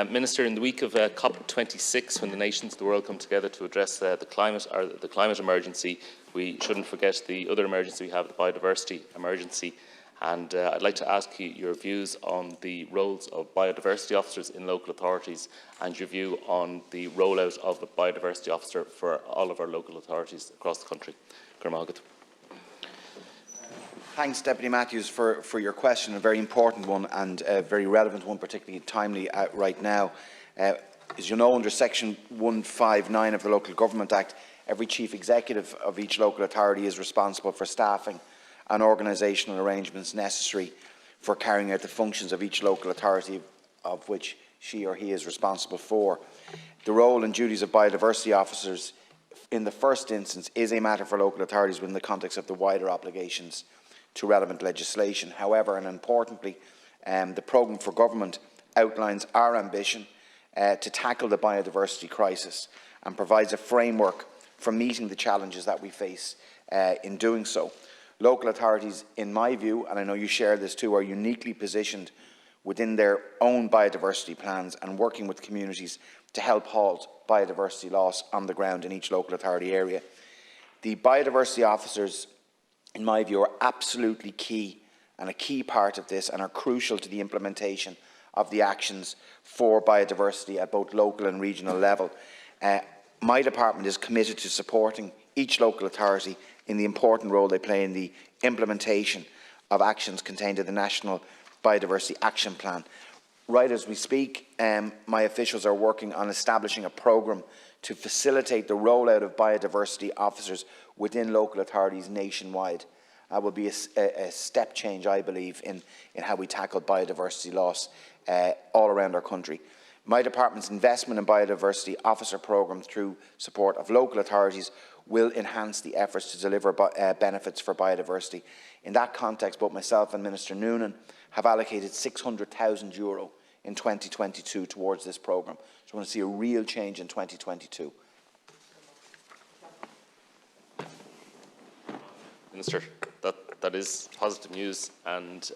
Minister, in the week of COP26, when the nations of the world come together to address the climate emergency, we shouldn't forget the other emergency we have, the biodiversity emergency. And I'd like to ask you your views on the roles of biodiversity officers in local authorities and your view on the rollout of the biodiversity officer for all of our local authorities across the country. Thanks, Deputy Matthews, for your question, a very important one and a very relevant one, particularly timely right now. As you know, under Section 159 of the Local Government Act, every Chief Executive of each local authority is responsible for staffing and organisational arrangements necessary for carrying out the functions of each local authority of which she or he is responsible for. The role and duties of biodiversity officers in the first instance is a matter for local authorities within the context of the wider obligations to relevant legislation. However, and importantly, the programme for government outlines our ambition to tackle the biodiversity crisis and provides a framework for meeting the challenges that we face in doing so. Local authorities, in my view, and I know you share this too, are uniquely positioned within their own biodiversity plans and working with communities to help halt biodiversity loss on the ground in each local authority area. The biodiversity officers, in my view, are absolutely key and a key part of this and are crucial to the implementation of the actions for biodiversity at both local and regional level. My department is committed to supporting each local authority in the important role they play in the implementation of actions contained in the National Biodiversity Action Plan. Right as we speak, my officials are working on establishing a programme to facilitate the rollout of biodiversity officers within local authorities nationwide. That will be a step change, I believe, in how we tackle biodiversity loss all around our country. My department's investment in biodiversity officer programme through support of local authorities will enhance the efforts to deliver benefits for biodiversity. In that context, both myself and Minister Noonan have allocated €600,000 in 2022 towards this programme. So we want to see a real change in 2022. Minister, that is positive news, and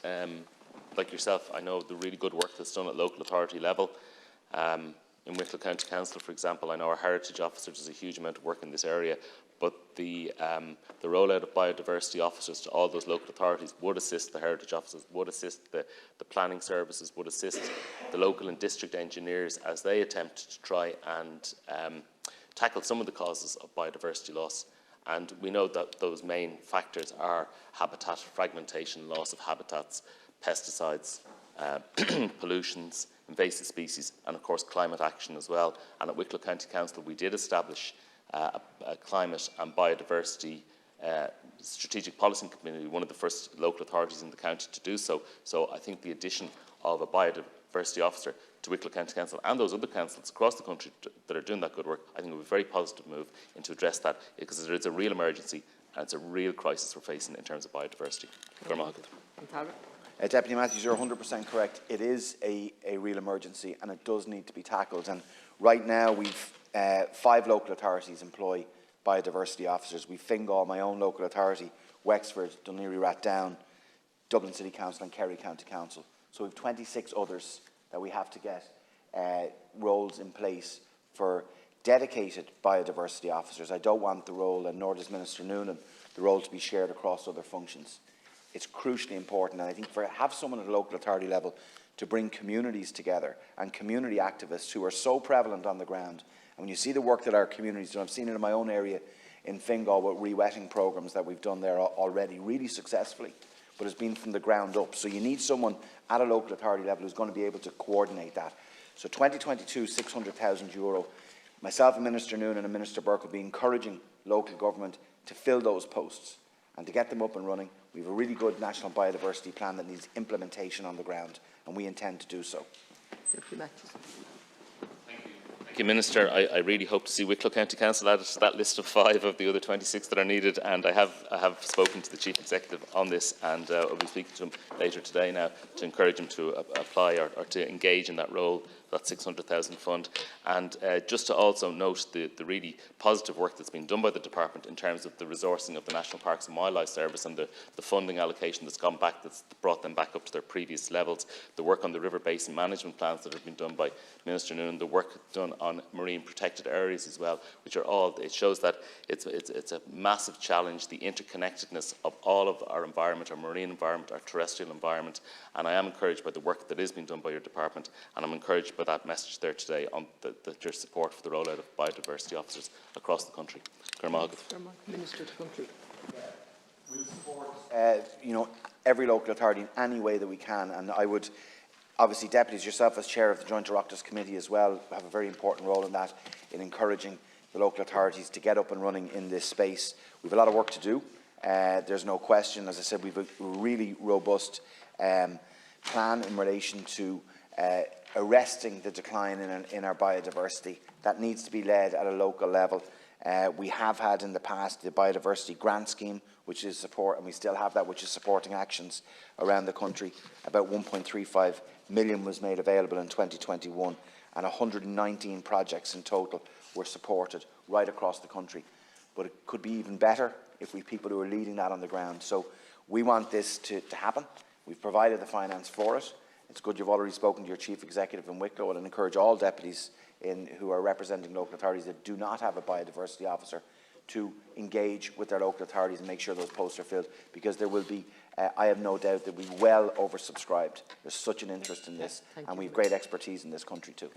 like yourself, I know the really good work that's done at local authority level. In Wicklow County Council, for example, I know our heritage officers does a huge amount of work in this area, but the rollout of biodiversity officers to all those local authorities would assist the heritage officers, would assist the planning services, would assist the local and district engineers as they attempt to try and tackle some of the causes of biodiversity loss. And we know that those main factors are habitat fragmentation, loss of habitats, pesticides, pollutions, invasive species, and of course climate action as well. And at Wicklow County Council we did establish a climate and biodiversity strategic policy committee, one of the first local authorities in the county to do so. So I think the addition of a biodiversity officer to Wicklow County Council and those other councils across the country that are doing that good work, I think it would be a very positive move to address that, because there is a real emergency and it's a real crisis we're facing in terms of biodiversity. Deputy Matthews, you're 100% correct. It is a real emergency and it does need to be tackled. And right now we've 5 local authorities employ biodiversity officers. We've Fingal, my own local authority, Wexford, Dún Laoghaire-Rathdown, Dublin City Council and Kerry County Council. So we've 26 others that we have to get roles in place for dedicated biodiversity officers. I don't want the role, and nor does Minister Noonan, the role to be shared across other functions. It's crucially important, and I think have someone at a local authority level to bring communities together and community activists who are so prevalent on the ground. And when you see the work that our communities do, I've seen it in my own area in Fingal with re-wetting programmes that we've done there already really successfully, but it's been from the ground up. So you need someone at a local authority level who's going to be able to coordinate that. So 2022, €600,000. Myself and Minister Noonan and Minister Burke will be encouraging local government to fill those posts and to get them up and running. We have a really good national biodiversity plan that needs implementation on the ground, and we intend to do so. Thank you, Minister. I really hope to see Wicklow County Council added to that list of 5 of the other 26 that are needed, and I have spoken to the Chief Executive on this, and I'll be speaking to him later today now to encourage him to apply or to engage in that role that 600,000 fund. And just to also note the really positive work that's been done by the department in terms of the resourcing of the National Parks and Wildlife Service and the funding allocation that's gone back, that's brought them back up to their previous levels, the work on the river basin management plans that have been done by Minister Noonan, the work done on marine protected areas as well, which are all, it shows that it's a massive challenge, the interconnectedness of all of our environment, our marine environment, our terrestrial environment, and I am encouraged by the work that is being done by your department, and I'm encouraged by that message there today on your support for the rollout of biodiversity officers across the country. Minister to conclude. We'll support, every local authority in any way that we can, and I would, obviously, deputies, yourself as chair of the Joint Oireachtas Committee as well, have a very important role in that, in encouraging the local authorities to get up and running in this space. We have a lot of work to do. There's no question. As I said, we have a really robust plan in relation to arresting the decline in our biodiversity. That needs to be led at a local level. We have had in the past the biodiversity grant scheme, which is support, and we still have that, which is supporting actions around the country. About 1.35 million was made available in 2021, and 119 projects in total were supported right across the country. But it could be even better if we have people who are leading that on the ground. So we want this to happen. We've provided the finance for it. It's good you've already spoken to your Chief Executive in Wicklow, and encourage all deputies who are representing local authorities that do not have a biodiversity officer to engage with their local authorities and make sure those posts are filled, because there will be, I have no doubt, that we'll be well oversubscribed. There's such an interest in this, and we have great expertise in this country too.